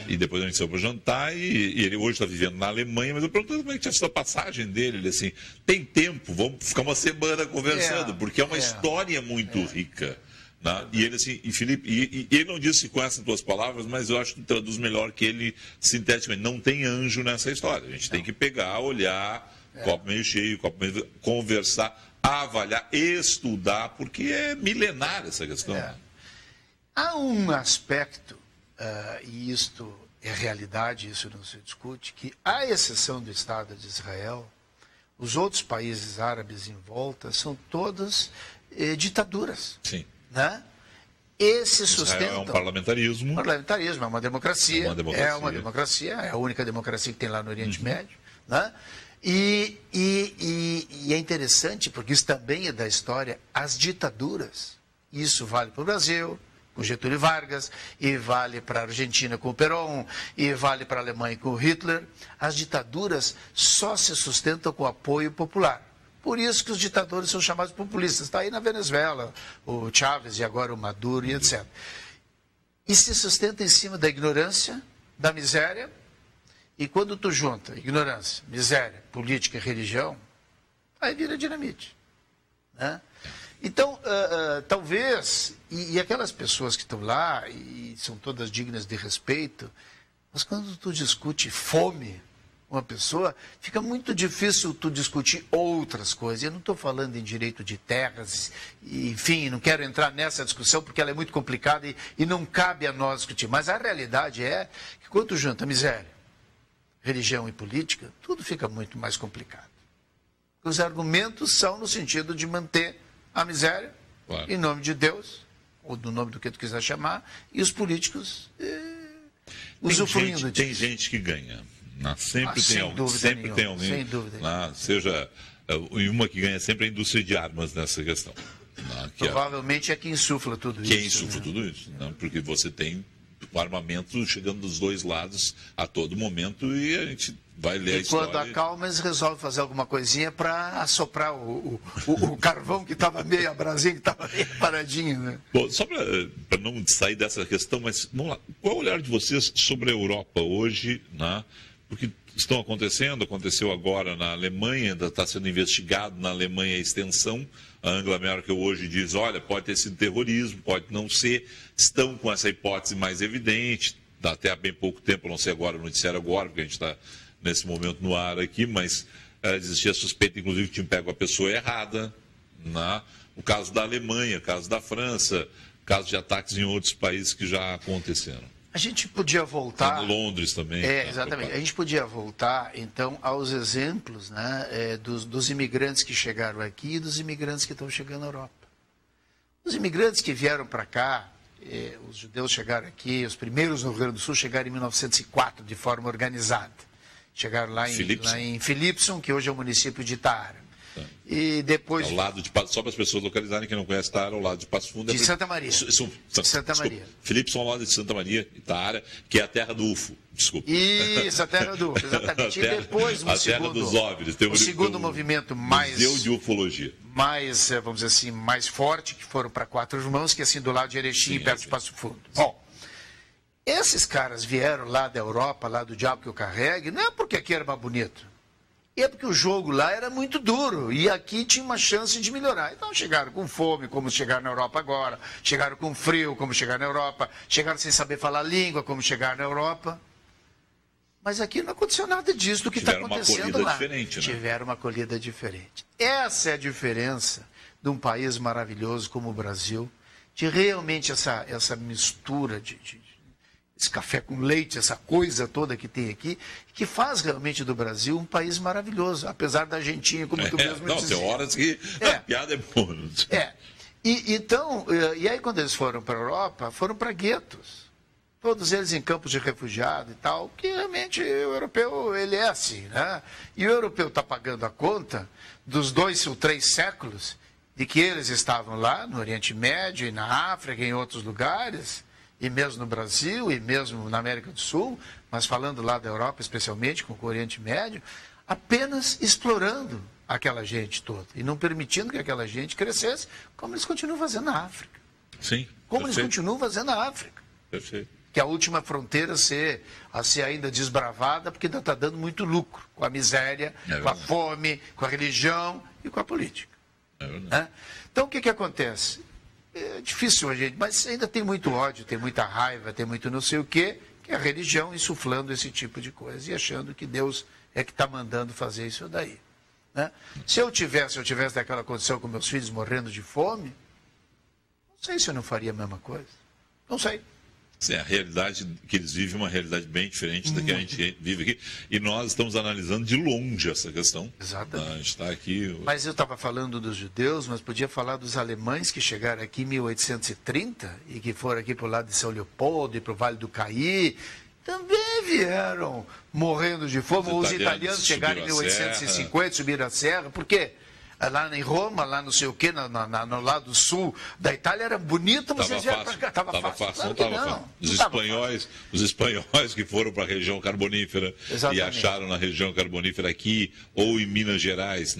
e depois a gente saiu para jantar, e ele hoje está vivendo na Alemanha, mas eu perguntei como é que tinha sido a passagem dele, ele assim, tem tempo, vamos ficar uma semana conversando, porque é uma história muito rica. Né? E ele assim, e Felipe, e ele não disse com essas 2 palavras, mas eu acho que traduz melhor que ele sinteticamente, não tem anjo nessa história, a gente tem que pegar, olhar, copo meio cheio, copo meio... conversar, avaliar, estudar, porque é milenar essa questão. Há um aspecto, e isto é realidade, isso não se discute, que, à exceção do Estado de Israel, os outros países árabes em volta são todas ditaduras. Sim. Né? E se sustentam. Israel é um parlamentarismo. Parlamentarismo, é uma democracia. É uma democracia, é a única democracia que tem lá no Oriente Médio. Né? E é interessante, porque isso também é da história, as ditaduras. Isso vale para o Brasil, com Getúlio Vargas, e vale para a Argentina com o Perón, e vale para a Alemanha com o Hitler. As ditaduras só se sustentam com apoio popular. Por isso que os ditadores são chamados populistas. Está aí na Venezuela, o Chávez e agora o Maduro e etc. E se sustenta em cima da ignorância, da miséria. E quando tu junta ignorância, miséria, política e religião, aí vira dinamite. Né? Então, talvez, e aquelas pessoas que estão lá, e são todas dignas de respeito, mas quando tu discute fome, uma pessoa, fica muito difícil tu discutir outras coisas. Eu não estou falando em direito de terras, e, enfim, não quero entrar nessa discussão porque ela é muito complicada e não cabe a nós discutir. Mas a realidade é que quando tu junta miséria, religião e política, tudo fica muito mais complicado. Os argumentos são no sentido de manter a miséria, claro, em nome de Deus, ou no nome do que tu quiser chamar, e os políticos usufruindo disso. Tem gente que ganha. Sempre tem alguém, sem dúvida. Seja uma que ganha sempre a indústria de armas nessa questão. Provavelmente é quem insufla tudo isso. Quem insufla tudo isso, porque você tem o armamento chegando dos dois lados a todo momento e a gente vai ler a história. E quando acalma, eles resolvem fazer alguma coisinha para assoprar o carvão que estava meio, a brasinha que estava meio paradinho. Né? Bom, só para não sair dessa questão, mas vamos lá. Qual é o olhar de vocês sobre a Europa hoje, né? Porque aconteceu agora na Alemanha, ainda está sendo investigado na Alemanha a extensão. A Angela Merkel hoje diz, olha, pode ter sido terrorismo, pode não ser. Estão com essa hipótese mais evidente, dá até há bem pouco tempo, não sei agora, não disseram agora, porque a gente está nesse momento no ar aqui, mas existia suspeita, inclusive, que tinham pego a pessoa errada. Né? O caso da Alemanha, o caso da França, caso de ataques em outros países que já aconteceram. A gente podia voltar... Em Londres também. Exatamente. A gente podia voltar, então, aos exemplos, né, dos imigrantes que chegaram aqui e dos imigrantes que estão chegando na Europa. Os imigrantes que vieram para cá, os judeus chegaram aqui, os primeiros no Rio Grande do Sul chegaram em 1904, de forma organizada. Chegaram lá em Philipson, que hoje é o município de Itaara. E depois... Ao lado de, só para as pessoas localizarem que não conhecem Itaara, ao lado de Passo Fundo. De Santa Maria. Santa Maria. Philipson ao lado de Santa Maria, Itaara, que é a terra do UFO. Desculpa. Isso, a terra do UFO, exatamente. E depois, a terra dos OVNIs. Tem o segundo movimento mais... Museu de Ufologia. Mais, vamos dizer assim, mais forte, que foram para Quatro Irmãos, que é assim do lado de Erechim, perto de Passo Fundo. Bom, esses caras vieram lá da Europa, lá do diabo que eu carregue, não é porque aqui era mais bonito. É porque o jogo lá era muito duro e aqui tinha uma chance de melhorar. Então chegaram com fome, como chegaram na Europa agora, chegaram com frio, como chegaram na Europa, chegaram sem saber falar língua, como chegaram na Europa. Mas aqui não aconteceu nada disso do que está acontecendo lá. Diferente, né? Tiveram uma acolhida diferente. Essa é a diferença de um país maravilhoso como o Brasil, de realmente essa mistura esse café com leite, essa coisa toda que tem aqui, que faz realmente do Brasil um país maravilhoso, apesar da gentinha, como tu mesmo dizia. Tem horas que a piada é boa. E aí quando eles foram para a Europa, foram para guetos. Todos eles em campos de refugiado e tal, que realmente o europeu, ele é assim, né? E o europeu está pagando a conta dos 2 ou 3 séculos de que eles estavam lá, no Oriente Médio, e na África, e em outros lugares, e mesmo no Brasil, e mesmo na América do Sul, mas falando lá da Europa, especialmente com o Oriente Médio, apenas explorando aquela gente toda e não permitindo que aquela gente crescesse, como eles continuam fazendo na África. Sim. Como eles continuam fazendo na África. Perfeito. Que a última fronteira ser ainda desbravada, porque ainda está dando muito lucro com a miséria, com a fome, com a religião e com a política. Então, o que acontece? É difícil a gente, mas ainda tem muito ódio, tem muita raiva, tem muito não sei o quê, que é a religião insuflando esse tipo de coisa e achando que Deus é que está mandando fazer isso daí. Né? Se eu tivesse daquela condição com meus filhos morrendo de fome, não sei se eu não faria a mesma coisa. Não sei. Sim, a realidade que eles vivem é uma realidade bem diferente da que a gente vive aqui. E nós estamos analisando de longe essa questão. Exatamente. A gente está aqui... Mas eu estava falando dos judeus, mas podia falar dos alemães que chegaram aqui em 1830 e que foram aqui para o lado de São Leopoldo e para o Vale do Caí. Também vieram morrendo de fome. Os italianos chegaram em 1850, subiram a serra. Por quê? Lá em Roma, lá não sei o quê, no lado sul da Itália, era bonito, mas eles vieram para cá. Estava fácil. Claro Os espanhóis que foram para a região carbonífera e acharam na região carbonífera aqui, ou em Minas Gerais,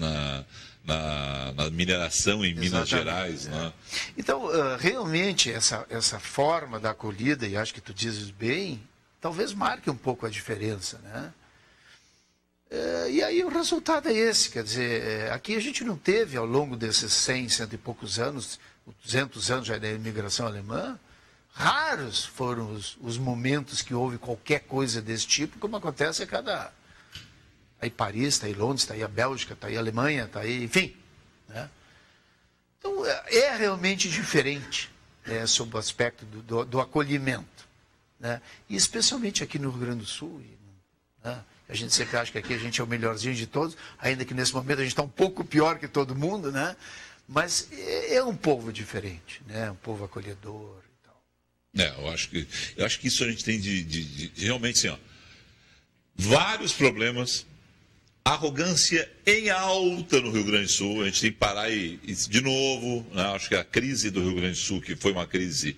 na mineração em Minas Gerais. Né? Então, realmente, essa forma da acolhida, e acho que tu dizes bem, talvez marque um pouco a diferença, né? E aí o resultado é esse, quer dizer, aqui a gente não teve, ao longo desses 100 e poucos anos, 200 anos já da imigração alemã, raros foram os momentos que houve qualquer coisa desse tipo, como acontece a cada... Está aí Paris, está aí Londres, está aí a Bélgica, está aí a Alemanha, está aí, enfim. Né? Então, é realmente diferente, né, sob o aspecto do acolhimento. Né? E especialmente aqui no Rio Grande do Sul. Né? A gente sempre acha que aqui a gente é o melhorzinho de todos, ainda que nesse momento a gente está um pouco pior que todo mundo, né? Mas é um povo diferente, né? Um povo acolhedor e tal. Eu acho que isso a gente tem de realmente, assim, ó, vários problemas, arrogância em alta no Rio Grande do Sul, a gente tem que parar e de novo, né? Acho que a crise do Rio Grande do Sul, que foi uma crise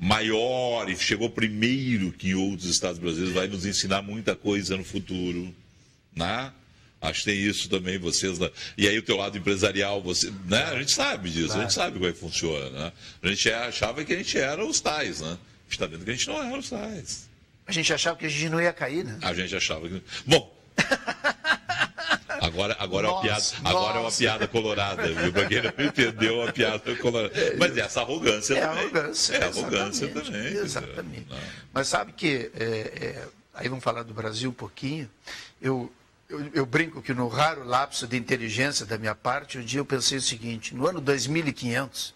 maior e chegou primeiro que em outros estados brasileiros, vai nos ensinar muita coisa no futuro, né? Acho que tem isso também, vocês, né? E aí o teu lado empresarial, você, né? A gente sabe disso, claro. A gente sabe como é que funciona, né? A gente achava que a gente era os tais, né? A gente está vendo que a gente não era os tais. A gente achava que a gente não ia cair, né? A gente achava que... Bom... Agora é uma piada colorada, viu? Para quem não entendeu, a piada colorada. Mas essa arrogância também. Arrogância também. Exatamente. Mas sabe que, aí vamos falar do Brasil um pouquinho, eu brinco que no raro lapso de inteligência da minha parte, um dia eu pensei o seguinte, no ano 2500,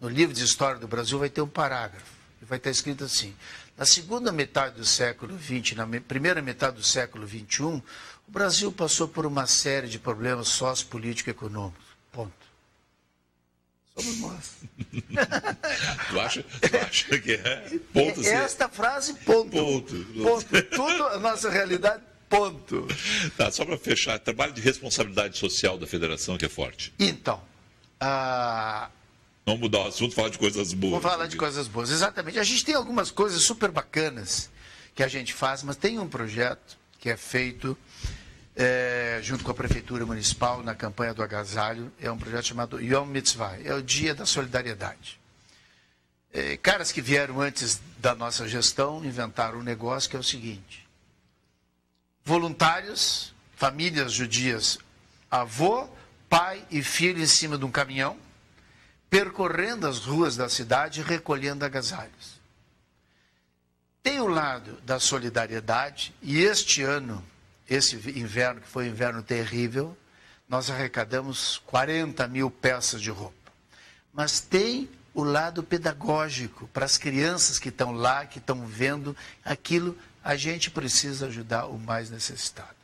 no livro de História do Brasil vai ter um parágrafo, e vai estar escrito assim, na segunda metade do século XX, na primeira metade do século XXI, o Brasil passou por uma série de problemas sociopolítico-econômicos. Ponto. Somos nós. Tu acha que é? Ponto. Esta frase, ponto. Ponto. Tudo a nossa realidade, ponto. Tá, só para fechar, trabalho de responsabilidade social da federação que é forte. Então, Vamos mudar o assunto, falar de coisas boas. Vamos falar de coisas boas, exatamente. A gente tem algumas coisas super bacanas que a gente faz, mas tem um projeto que é feito junto com a Prefeitura Municipal na campanha do agasalho. É um projeto chamado Yom Mitzvah, é o Dia da Solidariedade. Caras que vieram antes da nossa gestão inventaram um negócio que é o seguinte. Voluntários, famílias judias, avô, pai e filho em cima de um caminhão, percorrendo as ruas da cidade e recolhendo agasalhos. Tem o lado da solidariedade, e este ano, esse inverno, que foi um inverno terrível, nós arrecadamos 40 mil peças de roupa. Mas tem o lado pedagógico, para as crianças que estão lá, que estão vendo aquilo, a gente precisa ajudar o mais necessitado.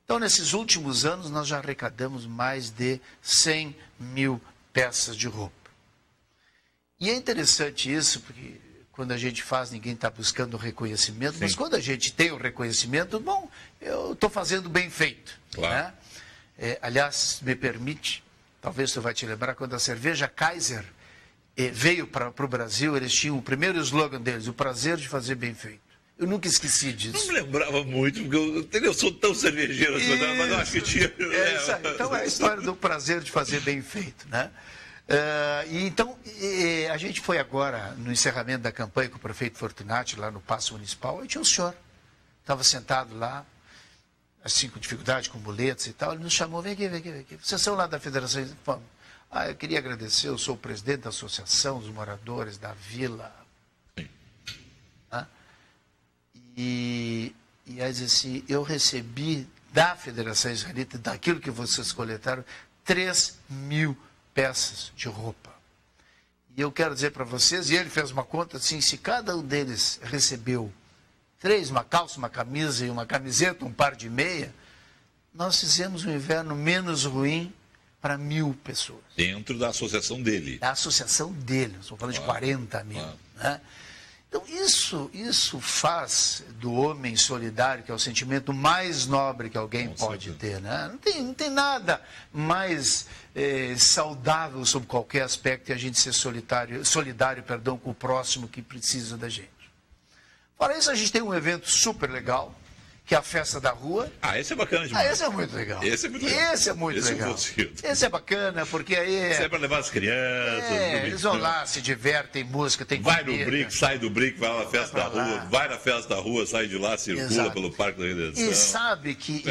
Então, nesses últimos anos, nós já arrecadamos mais de 100 mil peças de roupa. E é interessante isso, porque quando a gente faz, ninguém está buscando reconhecimento, sim, mas quando a gente tem o reconhecimento, bom, eu estou fazendo bem feito. Claro. Né? Aliás, me permite, talvez tu vai te lembrar, quando a cerveja Kaiser veio para o Brasil, eles tinham o primeiro slogan deles, o prazer de fazer bem feito. Eu nunca esqueci disso. Não me lembrava muito, porque eu sou tão cervejeiro, mas eu acho que tinha... Então é a história do prazer de fazer bem feito, né? Então, a gente foi agora no encerramento da campanha com o prefeito Fortunati, lá no Paço Municipal, e tinha um senhor, estava sentado lá, assim, com dificuldade, com muletas e tal, ele nos chamou, vem aqui. Vocês são lá da Federação? Eu queria agradecer, eu sou o presidente da Associação dos Moradores da Vila. E aí diz assim, eu recebi da Federação Israelita, daquilo que vocês coletaram, 3 mil peças de roupa. E eu quero dizer para vocês, e ele fez uma conta assim, se cada um deles recebeu 3, uma calça, uma camisa e uma camiseta, um par de meia, nós fizemos um inverno menos ruim para 1.000 pessoas. Dentro da associação dele. Da associação dele, estou falando de 40 mil. Né? Então, isso faz do homem solidário, que é o sentimento mais nobre que alguém pode ter. Né? Não tem nada mais saudável sob qualquer aspecto que a gente ser solidário com o próximo que precisa da gente. Fora isso, a gente tem um evento super legal, que é a festa da rua. Esse é bacana demais. Esse é muito legal. Esse é muito legal. Esse é muito legal. Esse é bacana, porque aí... Esse é para levar as crianças. Eles vão lá, se divertem, música, tem comida. Vai no Brick, sai do Brick, vai na festa da rua. Vai na festa da rua, sai de lá, circula pelo Parque da Redenção. E sabe que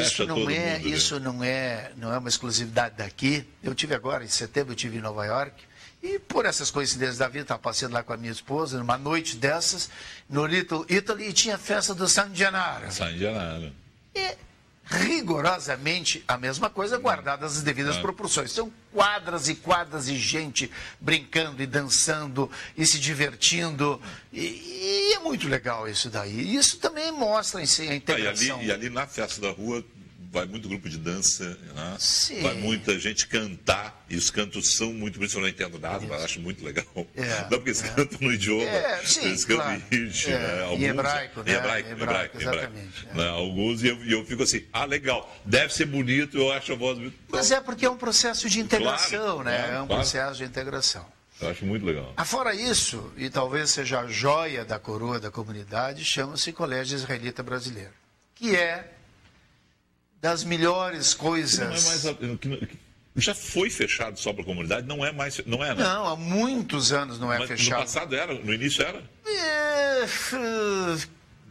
isso não é uma exclusividade daqui. Eu tive agora, em setembro, eu estive em Nova York. E por essas coincidências da vida, estava passeando lá com a minha esposa, numa noite dessas, no Little Italy, e tinha a festa do San Gennaro. San Gennaro. E rigorosamente a mesma coisa, guardadas as devidas proporções. São quadras e quadras de gente brincando e dançando e se divertindo. E é muito legal isso daí. Isso também mostra em si a integração. E ali na festa da rua vai muito grupo de dança, né? Sim. Vai muita gente cantar, e os cantos são muito bonitos, eu não entendo nada, mas acho muito legal. Não, porque eles cantam no idioma, eles cantam em Yiddish, né? Alguns, em hebraico, né? Hebraico, exatamente. Né? Alguns, e eu fico assim, legal, deve ser bonito, eu acho a voz muito... Mas é porque é um processo de integração, claro, né? É um processo de integração. Eu acho muito legal. Fora isso, e talvez seja a joia da coroa da comunidade, chama-se Colégio Israelita Brasileiro, que é das melhores coisas. Não é mais, já foi fechado só para a comunidade? Não é mais, não é, né? Não, há muitos anos não é mas fechado. No passado era, no início era?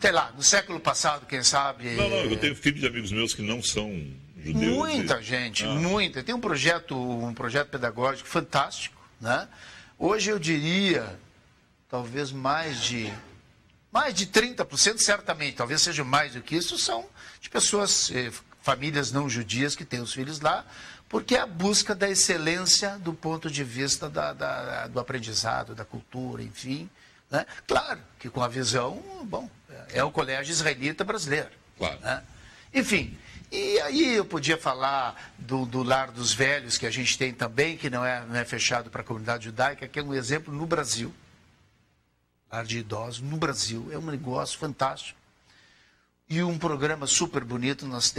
Sei lá, no século passado, quem sabe. Não, eu tenho filhos de amigos meus que não são judeus. Muita gente, muita. Tem um projeto pedagógico fantástico, né? Hoje eu diria, talvez mais de 30%, certamente, talvez seja mais do que isso, são de pessoas, famílias não judias que têm os filhos lá, porque é a busca da excelência do ponto de vista do aprendizado, da cultura, enfim. Né? Claro que com a visão, é o Colégio Israelita Brasileiro. Claro. Né? Enfim, e aí eu podia falar do Lar dos Velhos, que a gente tem também, que não é fechado para a comunidade judaica, que é um exemplo no Brasil. Lar de idosos no Brasil, é um negócio fantástico. E um programa super bonito, nós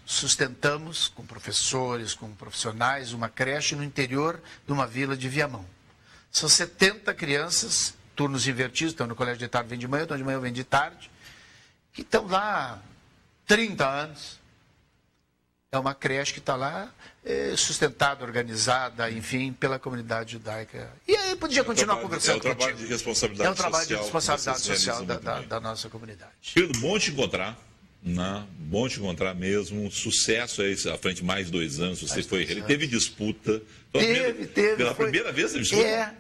sustentamos com professores, com profissionais, uma creche no interior de uma vila de Viamão. São 70 crianças, turnos invertidos, estão no colégio de tarde, vem de manhã, estão de manhã, vem de tarde, que estão lá há 30 anos. É uma creche que está lá, sustentada, organizada, enfim, pela comunidade judaica. E aí podia continuar conversando contigo. É o trabalho de responsabilidade social. É o trabalho de responsabilidade social da nossa comunidade. Querido, bom te encontrar. Bom te encontrar mesmo. Sucesso aí à frente, mais 2 anos. Você foi. Ele teve disputa. Teve. Pela primeira vez teve disputa.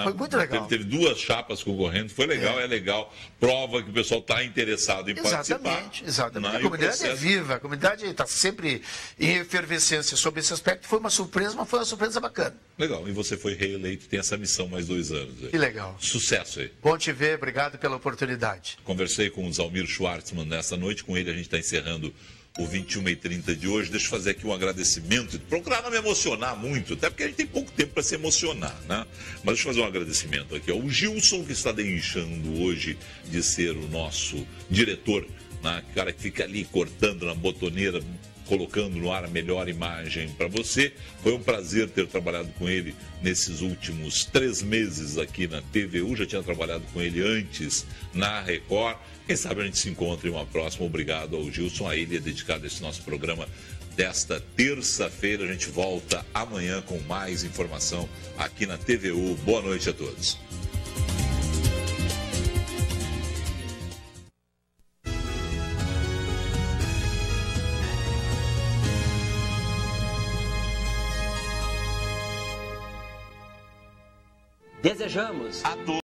Foi muito legal. Teve 2 chapas concorrendo. Foi legal, é legal. Prova que o pessoal está interessado em participar. Exatamente. A comunidade é viva. A comunidade está sempre em efervescência sobre esse aspecto. Foi uma surpresa, mas foi uma surpresa bacana. Legal. E você foi reeleito, tem essa missão mais 2 anos. Aí. Que legal. Sucesso aí. Bom te ver. Obrigado pela oportunidade. Conversei com o Zalmir Schwartzman nessa noite. Com ele a gente está encerrando o 21h30 de hoje. Deixa eu fazer aqui um agradecimento. Procurar não me emocionar muito, até porque a gente tem pouco tempo para se emocionar, né? Mas deixa eu fazer um agradecimento aqui. O Gilson, que está deixando hoje de ser o nosso diretor, né? O cara que fica ali cortando na botoneira, colocando no ar a melhor imagem para você. Foi um prazer ter trabalhado com ele nesses últimos 3 meses aqui na TVU. Já tinha trabalhado com ele antes na Record. Quem sabe a gente se encontra em uma próxima. Obrigado ao Gilson. A ele é dedicado esse nosso programa desta terça-feira. A gente volta amanhã com mais informação aqui na TVU. Boa noite a todos. Desejamos a todos